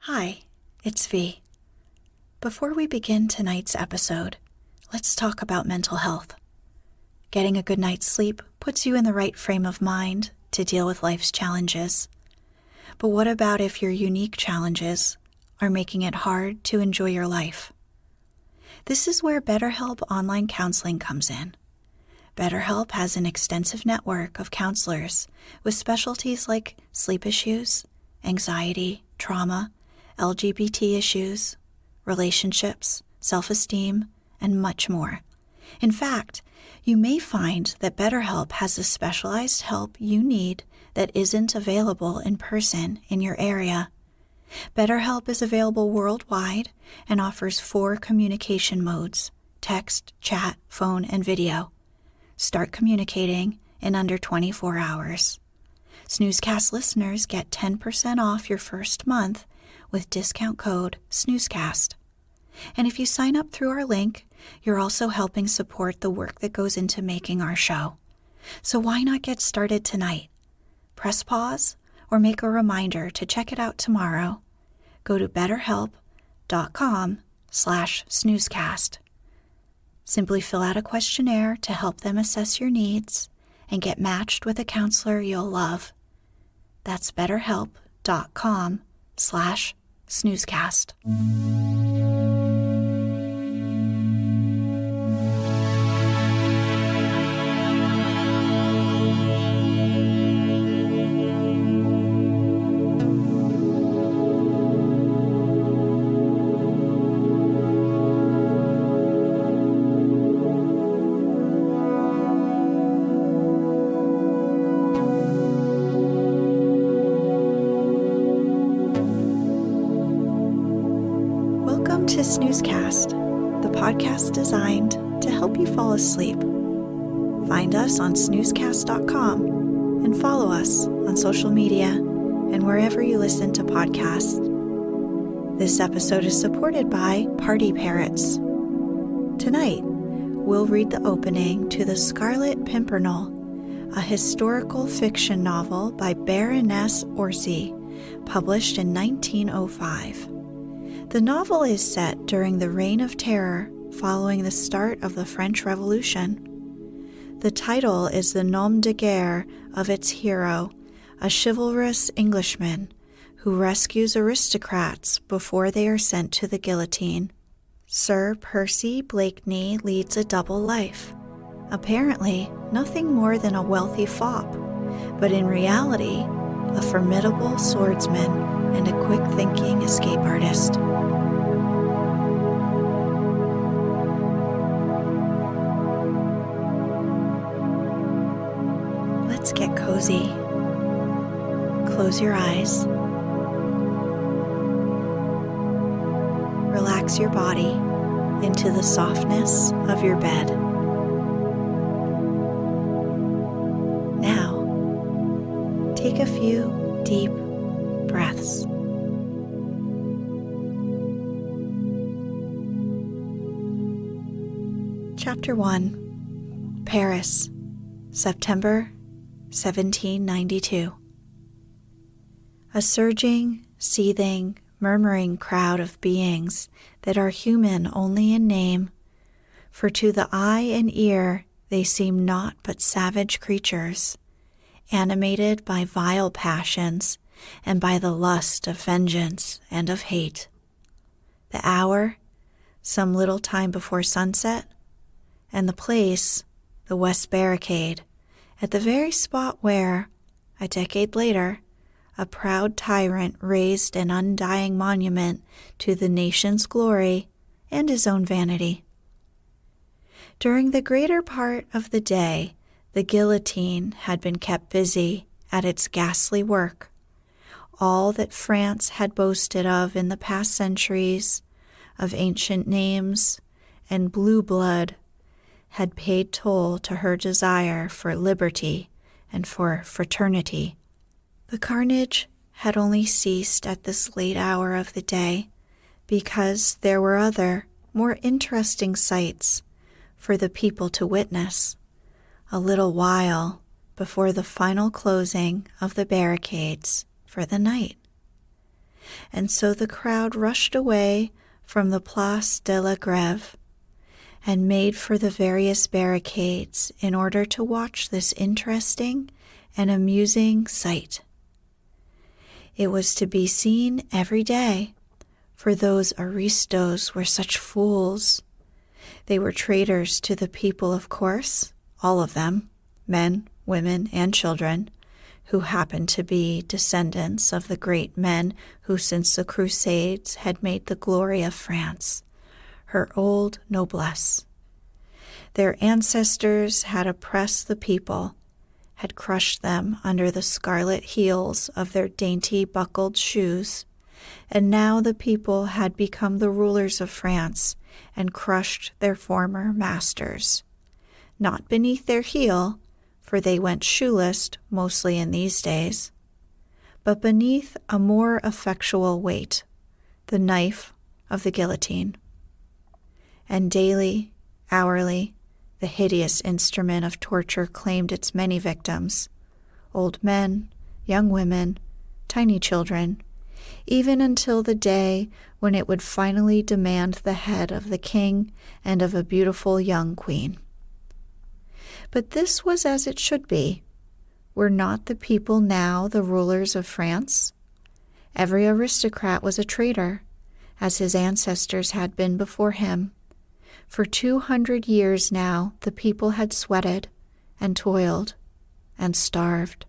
Hi, it's V. Before we begin tonight's episode, let's talk about mental health. Getting a good night's sleep puts you in the right frame of mind to deal with life's challenges. But what about if your unique challenges are making it hard to enjoy your life? This is where BetterHelp online counseling comes in. BetterHelp has an extensive network of counselors with specialties like sleep issues, anxiety, trauma, LGBT issues, relationships, self-esteem, and much more. In fact, you may find that BetterHelp has the specialized help you need that isn't available in person in your area. BetterHelp is available worldwide and offers 4 communication modes: text, chat, phone, and video. Start communicating in under 24 hours. Snoozecast listeners get 10% off your first month with discount code SNOOZECAST. And if you sign up through our link, you're also helping support the work that goes into making our show. So why not get started tonight? Press pause or make a reminder to check it out tomorrow. Go to betterhelp.com/snoozecast. Simply fill out a questionnaire to help them assess your needs and get matched with a counselor you'll love. That's betterhelp.com/snoozecast. Welcome to Snoozecast, the podcast designed to help you fall asleep. Find us on snoozecast.com and follow us on social media and wherever you listen to podcasts. This episode is supported by Party Parrots. Tonight, we'll read the opening to The Scarlet Pimpernel, a historical fiction novel by Baroness Orczy, published in 1905. The novel is set during the Reign of Terror following the start of the French Revolution. The title is the nom de guerre of its hero, a chivalrous Englishman who rescues aristocrats before they are sent to the guillotine. Sir Percy Blakeney leads a double life, apparently nothing more than a wealthy fop, but in reality, a formidable swordsman and a quick-thinking escape artist. Let's get cozy. Close your eyes. Relax your body into the softness of your bed. Now, take a few deep breaths. Chapter 1, Paris, September 1792. A surging, seething, murmuring crowd of beings that are human only in name, for to the eye and ear they seem naught but savage creatures, animated by vile passions and by the lust of vengeance and of hate. The hour, some little time before sunset, and the place, the West Barricade, at the very spot where, a decade later, a proud tyrant raised an undying monument to the nation's glory and his own vanity. During the greater part of the day, the guillotine had been kept busy at its ghastly work. All that France had boasted of in the past centuries, of ancient names and blue blood, had paid toll to her desire for liberty and for fraternity. The carnage had only ceased at this late hour of the day because there were other, more interesting sights for the people to witness a little while before the final closing of the barricades for the night. and so the crowd rushed away from the Place de la Grève and made for the various barricades in order to watch this interesting and amusing sight. It was to be seen every day, for those aristos were such fools. They were traitors to the people, of course, all of them, men, women, and children, who happened to be descendants of the great men who since the Crusades had made the glory of France, her old noblesse. Their ancestors had oppressed the people, had crushed them under the scarlet heels of their dainty buckled shoes, and now the people had become the rulers of France and crushed their former masters, not beneath their heel, for they went shoeless mostly in these days, but beneath a more effectual weight, the knife of the guillotine. And daily, hourly, the hideous instrument of torture claimed its many victims, old men, young women, tiny children, even until the day when it would finally demand the head of the king and of a beautiful young queen. But this was as it should be. Were not the people now the rulers of France? Every aristocrat was a traitor, as his ancestors had been before him. For 200 years now the people had sweated and toiled and starved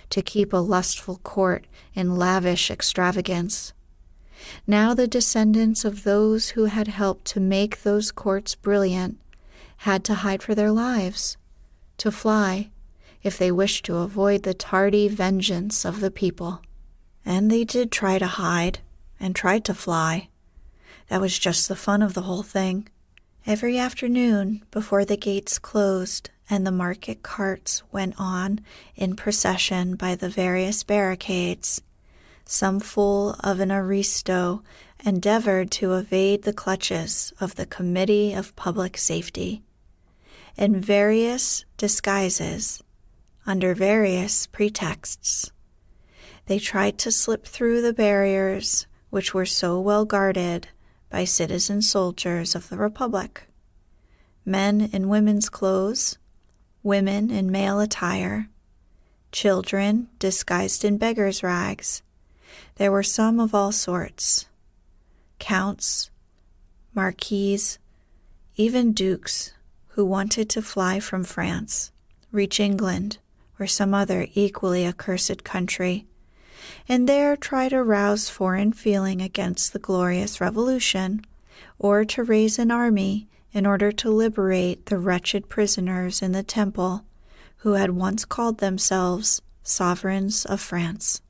to keep a lustful court in lavish extravagance. Now the descendants of those who had helped to make those courts brilliant had to hide for their lives, to fly, if they wished to avoid the tardy vengeance of the people. And they did try to hide, and tried to fly. That was just the fun of the whole thing. Every afternoon, before the gates closed and the market carts went on in procession by the various barricades, some fool of an aristo endeavored to evade the clutches of the Committee of Public Safety. In various disguises, under various pretexts, they tried to slip through the barriers which were so well guarded by citizen soldiers of the Republic. Men in women's clothes, women in male attire, children disguised in beggars' rags. There were some of all sorts, counts, marquises, even dukes, who wanted to fly from France, reach England, or some other equally accursed country, and there try to rouse foreign feeling against the glorious revolution, or to raise an army in order to liberate the wretched prisoners in the Temple who had once called themselves sovereigns of France.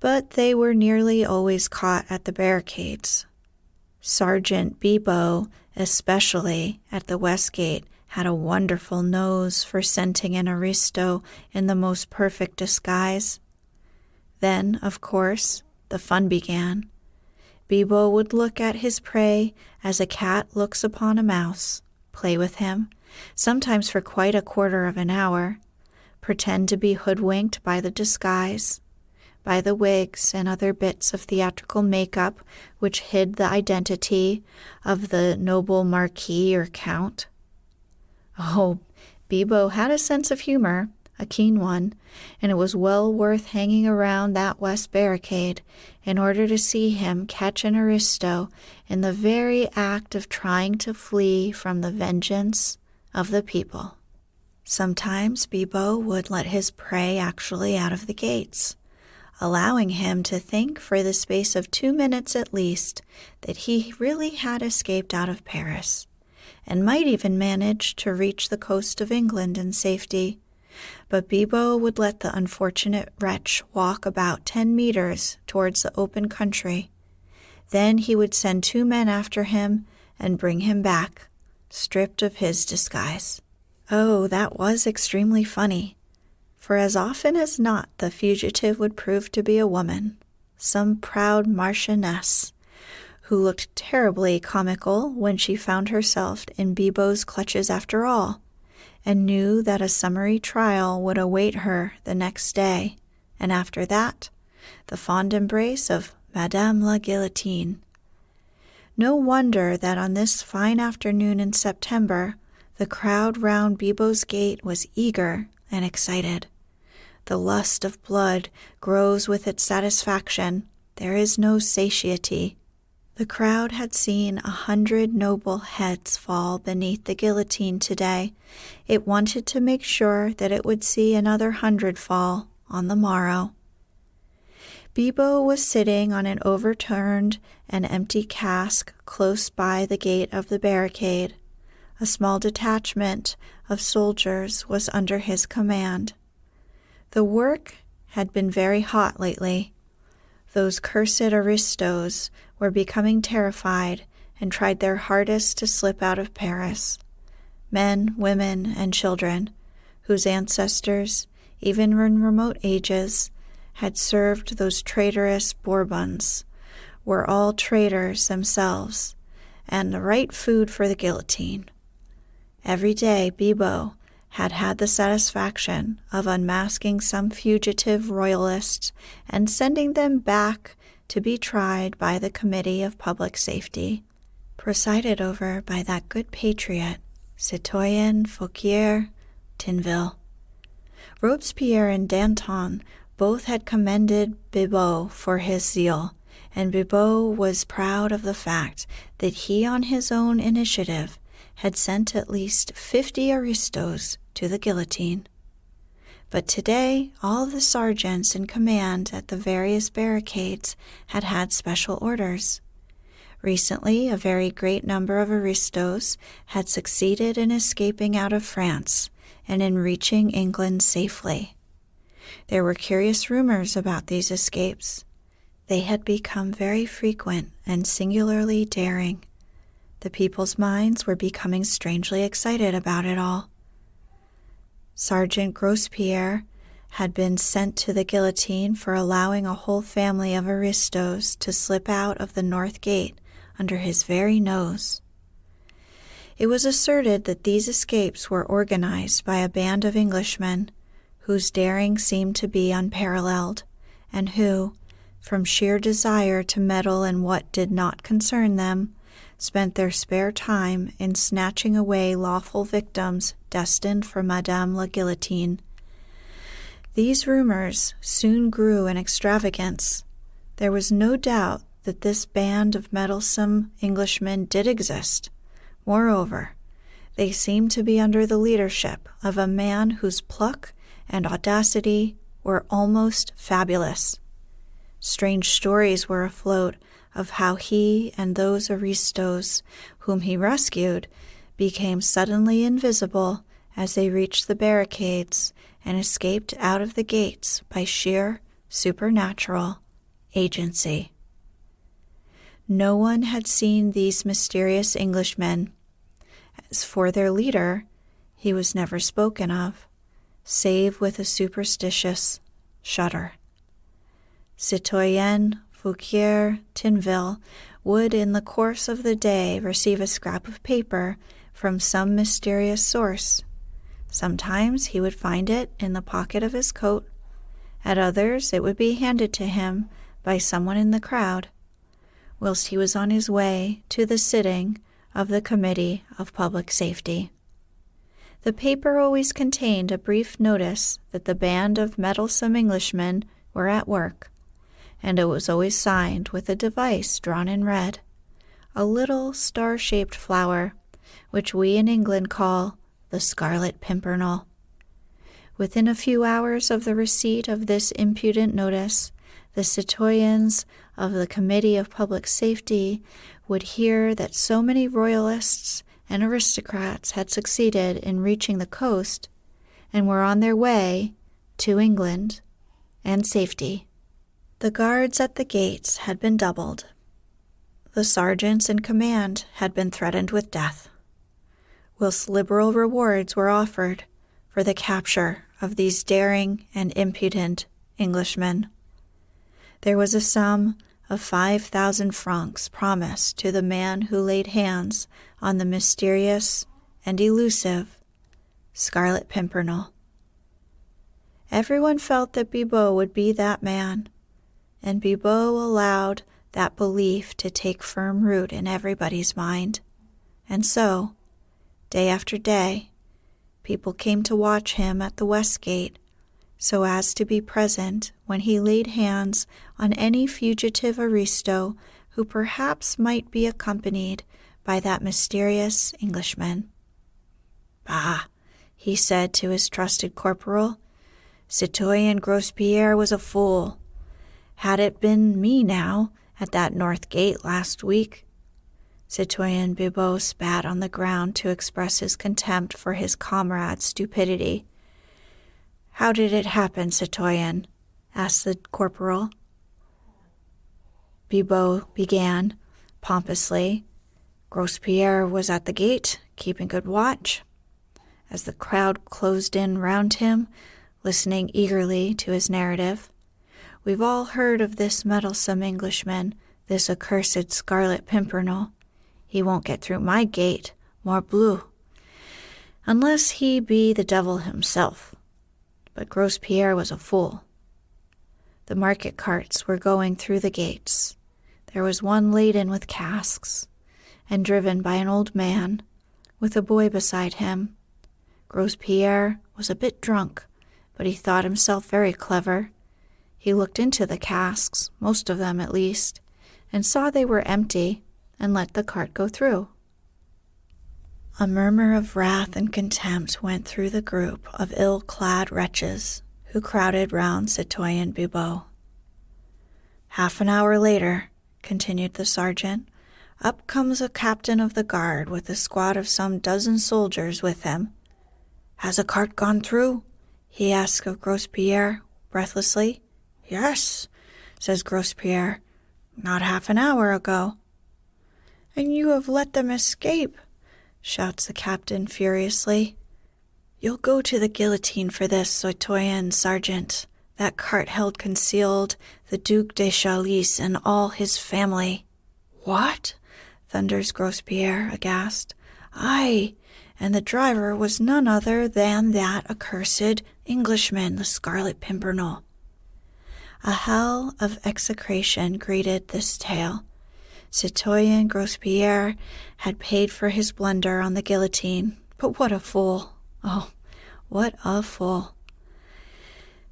But they were nearly always caught at the barricades. Sergeant Bibot, especially at the West Gate, had a wonderful nose for scenting an aristo in the most perfect disguise. Then, of course, the fun began. Bibot would look at his prey as a cat looks upon a mouse, play with him, sometimes for quite a quarter of an hour, pretend to be hoodwinked by the disguise, by the wigs and other bits of theatrical makeup which hid the identity of the noble marquis or count. Oh, Bibot had a sense of humor, a keen one, and it was well worth hanging around that west barricade in order to see him catch an aristo in the very act of trying to flee from the vengeance of the people. Sometimes Bibot would let his prey actually out of the gates, allowing him to think for the space of 2 minutes at least that he really had escaped out of Paris, and might even manage to reach the coast of England in safety. But Bibot would let the unfortunate wretch walk about 10 meters towards the open country. Then he would send 2 men after him and bring him back, stripped of his disguise. Oh, that was extremely funny, for as often as not the fugitive would prove to be a woman, some proud marchioness, who looked terribly comical when she found herself in Bibot's clutches after all, and knew that a summary trial would await her the next day, and after that, the fond embrace of Madame la Guillotine. No wonder that on this fine afternoon in September, the crowd round Bibeau's gate was eager and excited. The lust of blood grows with its satisfaction. There is no satiety. The crowd had seen 100 noble heads fall beneath the guillotine today. It wanted to make sure that it would see another 100 fall on the morrow. Bibeau was sitting on an overturned and empty cask close by the gate of the barricade. A small detachment of soldiers was under his command. The work had been very hot lately. Those cursed aristos were becoming terrified and tried their hardest to slip out of Paris. Men, women, and children, whose ancestors, even in remote ages, had served those traitorous Bourbons, were all traitors themselves, and the right food for the guillotine. Every day Bibeau had the satisfaction of unmasking some fugitive royalists and sending them back to be tried by the Committee of Public Safety, presided over by that good patriot, Citoyen Fouquier Tinville. Robespierre and Danton both had commended Bibeau for his zeal, and Bibeau was proud of the fact that he on his own initiative had sent at least 50 aristos to the guillotine. But today all the sergeants in command at the various barricades had special orders. Recently, a very great number of aristos had succeeded in escaping out of France and in reaching England safely. There were curious rumors about these escapes. They had become very frequent and singularly daring. The people's minds were becoming strangely excited about it all. Sergeant Grospierre had been sent to the guillotine for allowing a whole family of aristos to slip out of the north gate under his very nose. It was asserted that these escapes were organized by a band of Englishmen whose daring seemed to be unparalleled, and who, from sheer desire to meddle in what did not concern them, spent their spare time in snatching away lawful victims destined for Madame la Guillotine. These rumors soon grew in extravagance. There was no doubt that this band of meddlesome Englishmen did exist. Moreover, they seemed to be under the leadership of a man whose pluck and audacity were almost fabulous. Strange stories were afloat of how he and those aristos whom he rescued became suddenly invisible as they reached the barricades and escaped out of the gates by sheer supernatural agency. No one had seen these mysterious Englishmen. As for their leader, he was never spoken of, save with a superstitious shudder. Citoyen Fouquier Tinville would in the course of the day receive a scrap of paper from some mysterious source. Sometimes he would find it in the pocket of his coat. At others it would be handed to him by someone in the crowd, whilst he was on his way to the sitting of the Committee of Public Safety. The paper always contained a brief notice that the band of meddlesome Englishmen were at work, and it was always signed with a device drawn in red, a little star-shaped flower, which we in England call the Scarlet Pimpernel. Within a few hours of the receipt of this impudent notice, the citoyens of the Committee of Public Safety would hear that so many royalists and aristocrats had succeeded in reaching the coast and were on their way to England and safety. The guards at the gates had been doubled. The sergeants in command had been threatened with death, whilst liberal rewards were offered for the capture of these daring and impudent Englishmen. There was a sum of 5,000 francs promised to the man who laid hands on the mysterious and elusive Scarlet Pimpernel. Everyone felt that Bibeau would be that man. and Bibot allowed that belief to take firm root in everybody's mind. And so, day after day, people came to watch him at the west gate, so as to be present when he laid hands on any fugitive aristo who perhaps might be accompanied by that mysterious Englishman. "Bah," he said to his trusted corporal, "Citoyen Grospierre was a fool. Had it been me now, at that north gate last week." Citoyen Bibot spat on the ground to express his contempt for his comrade's stupidity. "How did it happen, citoyen?" asked the corporal. Bibot began, pompously. "Grospierre was at the gate, keeping good watch. As the crowd closed in round him, listening eagerly to his narrative, we've all heard of this meddlesome Englishman, this accursed Scarlet Pimpernel. He won't get through my gate, morbleu, unless he be the devil himself. But Grospierre was a fool. The market carts were going through the gates. There was one laden with casks, and driven by an old man, with a boy beside him. Grospierre was a bit drunk, but he thought himself very clever. He looked into the casks, most of them at least, and saw they were empty, and let the cart go through." A murmur of wrath and contempt went through the group of ill-clad wretches who crowded round Citoyen Bibot. "Half an hour later," continued the sergeant, "up comes a captain of the guard with a squad of some dozen soldiers with him. 'Has a cart gone through?' he asked of Grospierre, breathlessly. 'Yes,' says Grospierre, 'not half an hour ago.' 'And you have let them escape,' shouts the captain furiously. 'You'll go to the guillotine for this, citoyen sergeant. That cart held concealed the Duc de Chalice and all his family.' 'What?' thunders Grospierre, aghast. 'Aye, and the driver was none other than that accursed Englishman, the Scarlet Pimpernel.' A howl of execration greeted this tale. Citoyen Grospierre had paid for his blunder on the guillotine, but what a fool! Oh, what a fool!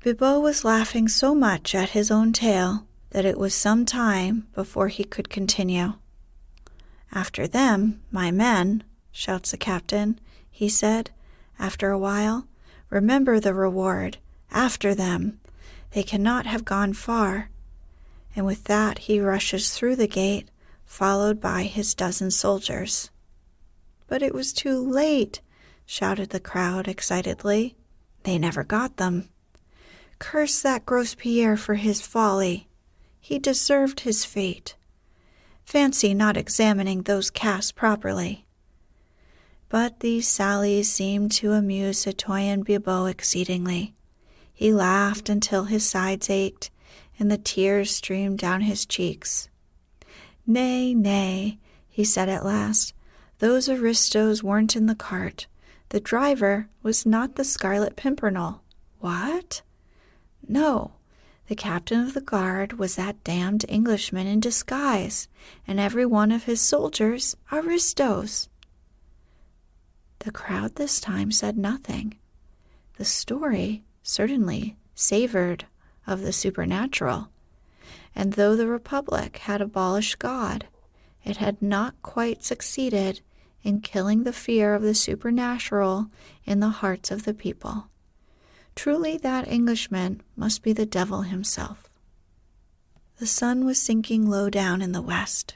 Bibot was laughing so much at his own tale that it was some time before he could continue. "After them, my men," shouts the captain, he said, after a while, "remember the reward. After them. They cannot have gone far." And with that he rushes through the gate, followed by his dozen soldiers. "But it was too late," shouted the crowd excitedly. "They never got them. Curse that Grospierre for his folly. He deserved his fate. Fancy not examining those casks properly." But these sallies seemed to amuse Citoyen Bibot exceedingly. He laughed until his sides ached, and the tears streamed down his cheeks. "Nay, nay," he said at last, "those aristos weren't in the cart. The driver was not the Scarlet Pimpernel." "What?" "No, the captain of the guard was that damned Englishman in disguise, and every one of his soldiers aristos." The crowd this time said nothing. The story certainly savored of the supernatural, and though the Republic had abolished God, it had not quite succeeded in killing the fear of the supernatural in the hearts of the people. Truly that Englishman must be the devil himself. The sun was sinking low down in the west.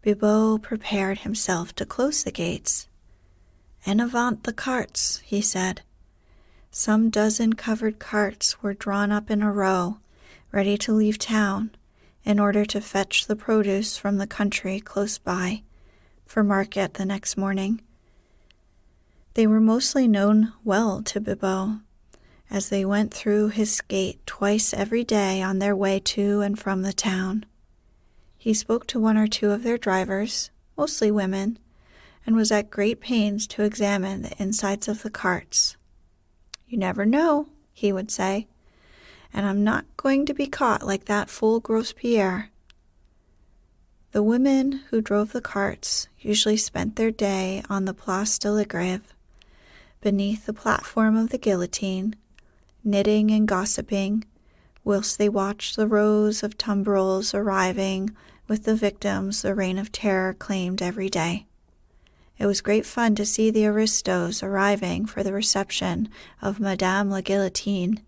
Bibot prepared himself to close the gates. "En avant the carts," he said. Some dozen covered carts were drawn up in a row, ready to leave town, in order to fetch the produce from the country close by, for market the next morning. They were mostly known well to Bibot, as they went through his gate twice every day on their way to and from the town. He spoke to one or two of their drivers, mostly women, and was at great pains to examine the insides of the carts. "You never know," he would say. and I'm not going to be caught like that fool Grospierre. The women who drove the carts usually spent their day on the Place de la Grève, beneath the platform of the guillotine, knitting and gossiping, whilst they watched the rows of tumbrils arriving with the victims the Reign of Terror claimed every day. It was great fun to see the aristos arriving for the reception of Madame la Guillotine,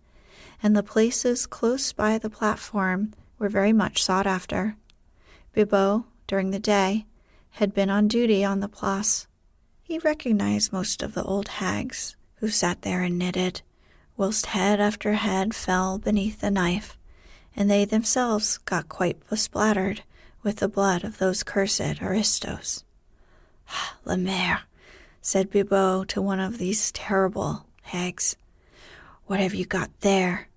and the places close by the platform were very much sought after. Bibot, during the day, had been on duty on the place. He recognized most of the old hags who sat there and knitted, whilst head after head fell beneath the knife, and they themselves got quite besplattered with the blood of those cursed aristos. "La mère," said Bibot to one of these terrible hags, "what have you got there?"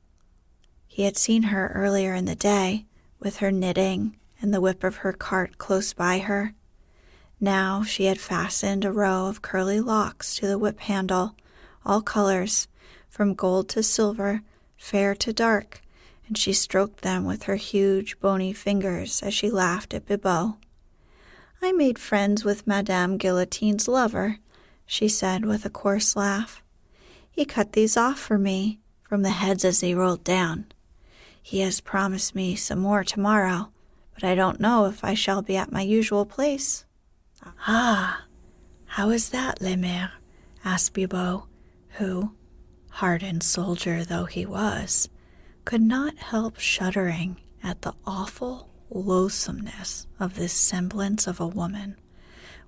He had seen her earlier in the day, with her knitting and the whip of her cart close by her. Now she had fastened a row of curly locks to the whip handle, all colors, from gold to silver, fair to dark, and she stroked them with her huge bony fingers as she laughed at Bibot. "I made friends with Madame Guillotine's lover," she said with a coarse laugh. "He cut these off for me, from the heads as they rolled down. He has promised me some more tomorrow, but I don't know if I shall be at my usual place." "Ah, how is that, Le Maire?" asked Bibot, who, hardened soldier though he was, could not help shuddering at the awful loathsomeness of this semblance of a woman,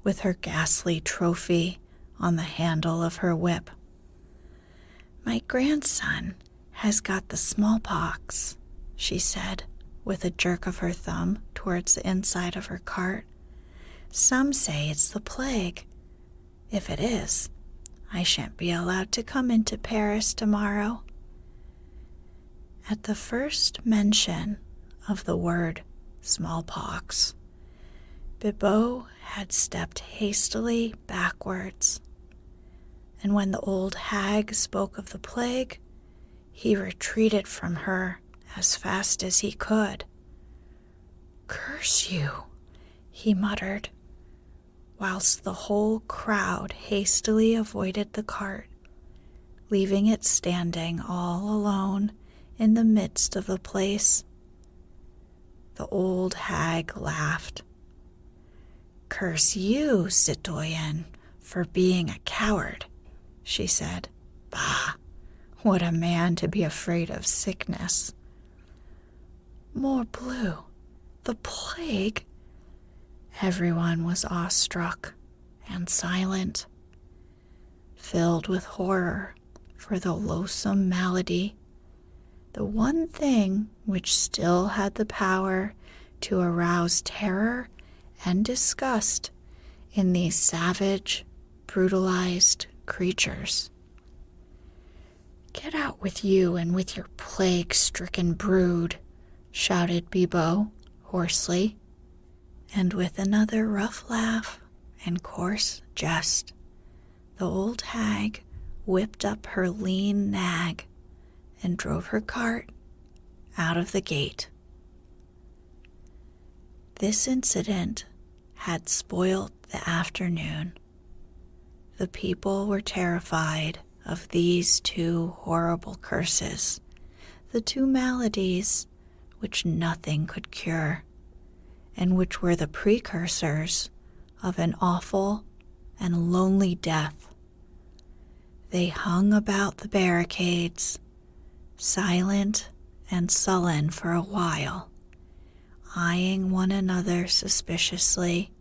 with her ghastly trophy on the handle of her whip. "My grandson has got the smallpox," she said, with a jerk of her thumb towards the inside of her cart. "Some say it's the plague. If it is, I shan't be allowed to come into Paris tomorrow." At the first mention of the word smallpox, Bibot had stepped hastily backwards, and when the old hag spoke of the plague, he retreated from her as fast as he could. "Curse you," he muttered, whilst the whole crowd hastily avoided the cart, leaving it standing all alone in the midst of the place. The old hag laughed. "Curse you, citoyen, for being a coward," she said. "Bah, what a man to be afraid of sickness." "Morbleu, the plague!" Everyone was awestruck and silent, filled with horror for the loathsome malady, the one thing which still had the power to arouse terror and disgust in these savage, brutalized creatures. "Get out with you and with your plague-stricken brood," shouted Bibot hoarsely, and with another rough laugh and coarse jest, the old hag whipped up her lean nag and drove her cart out of the gate. This incident had spoilt the afternoon. The people were terrified of these two horrible curses, the two maladies which nothing could cure, and which were the precursors of an awful and lonely death. They hung about the barricades, silent and sullen for a while, eyeing one another suspiciously,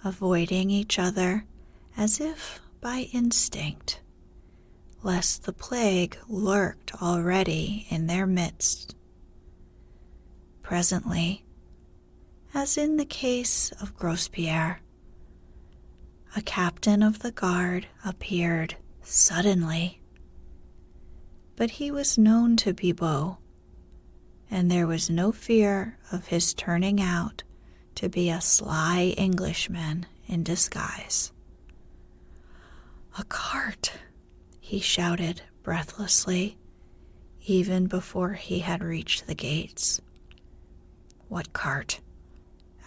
avoiding each other as if by instinct, lest the plague lurked already in their midst. Presently, as in the case of Grospierre, a captain of the guard appeared suddenly, but he was known to Bibot, and there was no fear of his turning out to be a sly Englishman in disguise. "A cart!" he shouted breathlessly, even before he had reached the gates. "What cart?"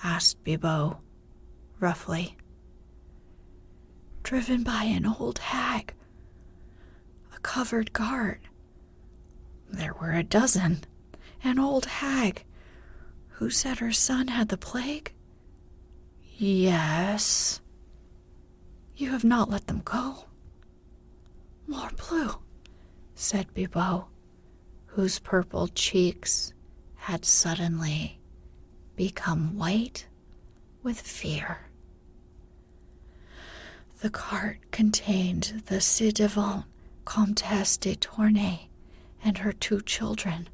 asked Bibot, roughly. "Driven by an old hag. A covered cart. There were a dozen. An old hag who said her son had the plague?" "Yes." "You have not let them go?" "Morbleu," said Bibot, whose purple cheeks had suddenly become white with fear. "The cart contained the ci-devant Comtesse de Tournay and her 2 children,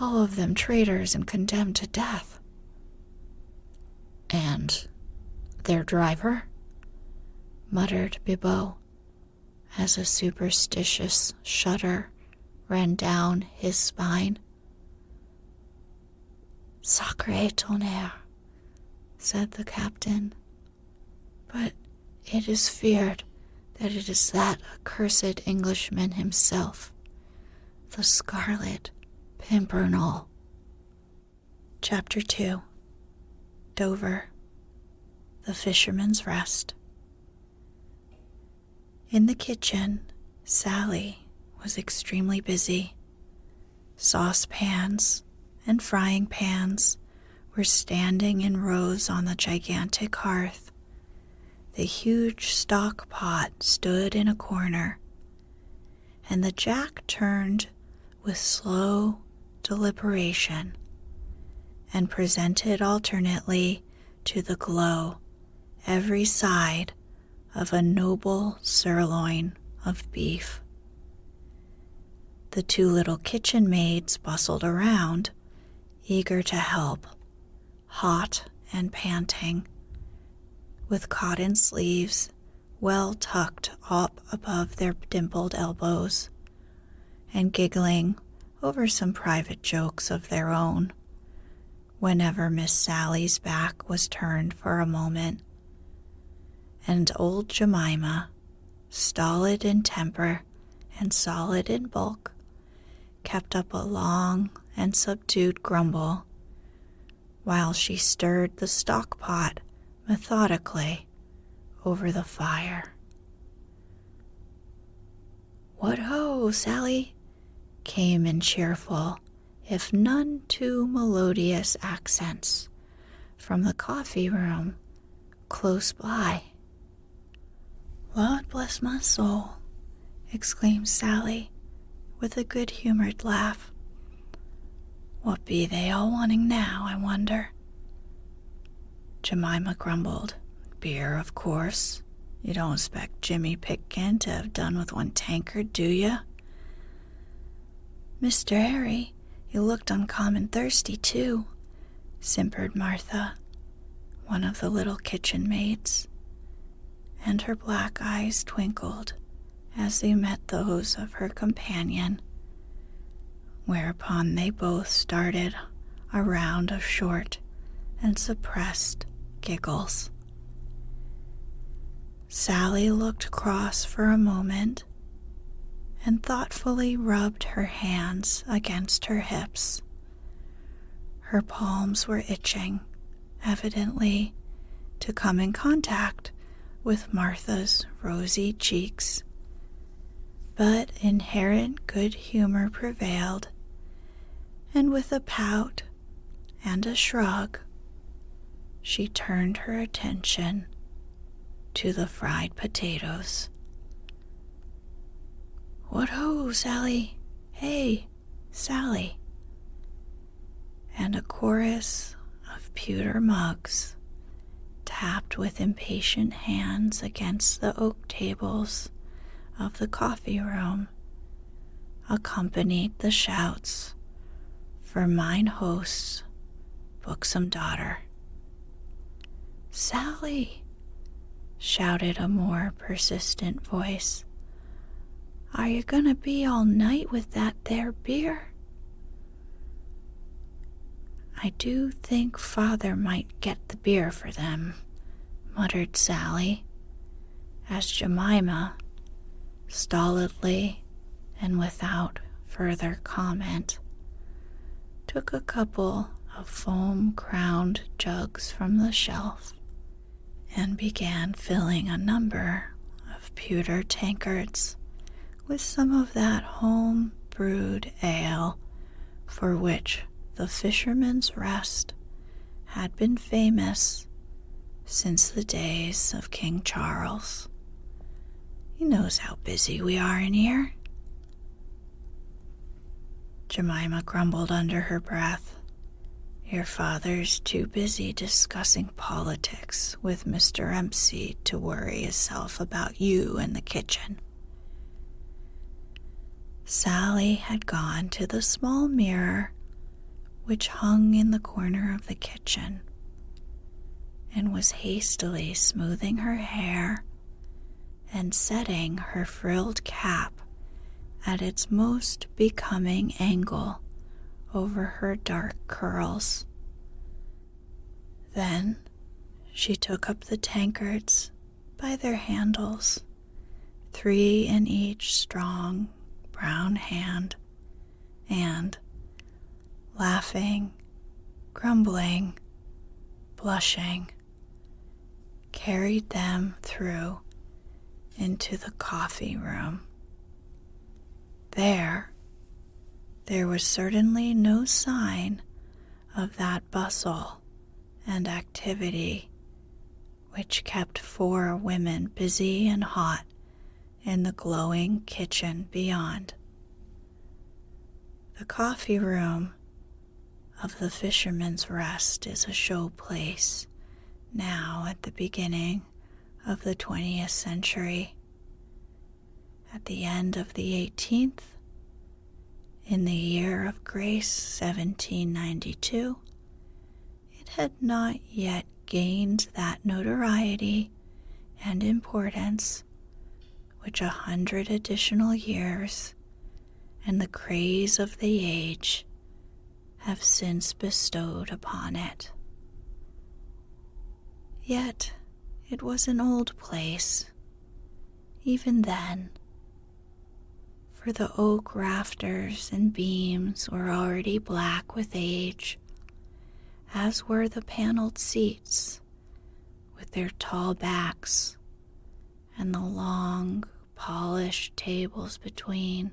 all of them traitors and condemned to death." "And their driver?" muttered Bibot, as a superstitious shudder ran down his spine. "Sacré tonnerre," said the captain, "but it is feared that it is that accursed Englishman himself, the Scarlet Pimpernel." Chapter 2. Dover, the Fisherman's Rest. In the kitchen, Sally was extremely busy. Saucepans and frying pans were standing in rows on the gigantic hearth. The huge stock pot stood in a corner, and the jack turned with slow deliberation and presented alternately to the glow every side of a noble sirloin of beef. The 2 little kitchen maids bustled around, eager to help, hot and panting, with cotton sleeves well tucked up above their dimpled elbows, and giggling over some private jokes of their own whenever Miss Sally's back was turned for a moment, and old Jemima, stolid in temper and solid in bulk, kept up a long and subdued grumble while she stirred the stock pot methodically over the fire. "What ho, Sally!" came in cheerful, if none too melodious accents, from the coffee room close by. "Lord bless my soul," exclaimed Sally, with a good-humored laugh. "What be they all wanting now, I wonder?" Jemima grumbled. "Beer, of course. You don't expect Jimmy Pitkin to have done with 1 tankard, do you?" "Mr. Harry, you looked uncommon thirsty, too," simpered Martha, one of the little kitchen maids, and her black eyes twinkled as they met those of her companion, whereupon they both started a round of short and suppressed giggles. Sally looked cross for a moment and thoughtfully rubbed her hands against her hips. Her palms were itching, evidently, to come in contact with Martha's rosy cheeks. But inherent good humor prevailed, and with a pout and a shrug, she turned her attention to the fried potatoes. "What ho, Sally! Hey, Sally!" And a chorus of pewter mugs, tapped with impatient hands against the oak tables of the coffee room, accompanied the shouts for mine host's buxom daughter. "Sally!" shouted a more persistent voice. "Are you gonna be all night with that there beer?" "I do think Father might get the beer for them," muttered Sally, as Jemima, stolidly and without further comment, took a couple of foam-crowned jugs from the shelf and began filling a number of pewter tankards with some of that home-brewed ale for which the Fisherman's Rest had been famous since the days of King Charles. He knows how busy we are in here. Jemima grumbled under her breath. Your father's too busy discussing politics with Mr. MC to worry himself about you in the kitchen. Sally had gone to the small mirror which hung in the corner of the kitchen and was hastily smoothing her hair and setting her frilled cap at its most becoming angle over her dark curls. Then she took up the tankards by their handles, 3 in each strong brown hand, and, laughing, grumbling, blushing, carried them through into the coffee room. There was certainly no sign of that bustle and activity which kept 4 women busy and hot in the glowing kitchen beyond. The coffee room of the Fisherman's Rest is a show place now at the beginning of the 20th century. At the end of the 18th, in the year of grace 1792, it had not yet gained that notoriety and importance which 100 additional years and the craze of the age have since bestowed upon it. Yet it was an old place, even then, for the oak rafters and beams were already black with age, as were the paneled seats with their tall backs and the long, polished tables between,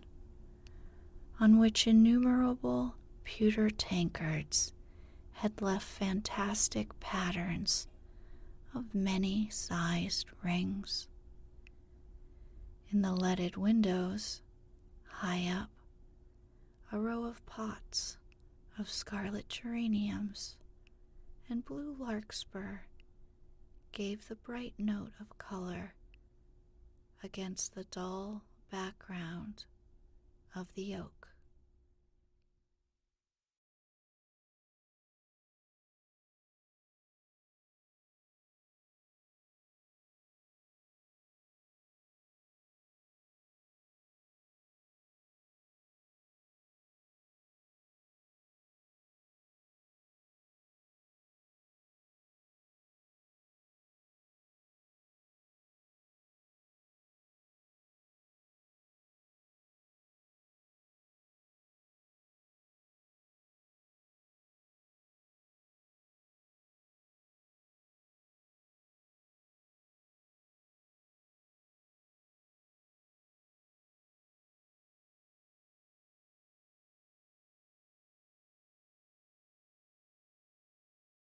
on which innumerable pewter tankards had left fantastic patterns of many-sized rings. In the leaded windows, high up, a row of pots of scarlet geraniums and blue larkspur gave the bright note of color against the dull background of the oak.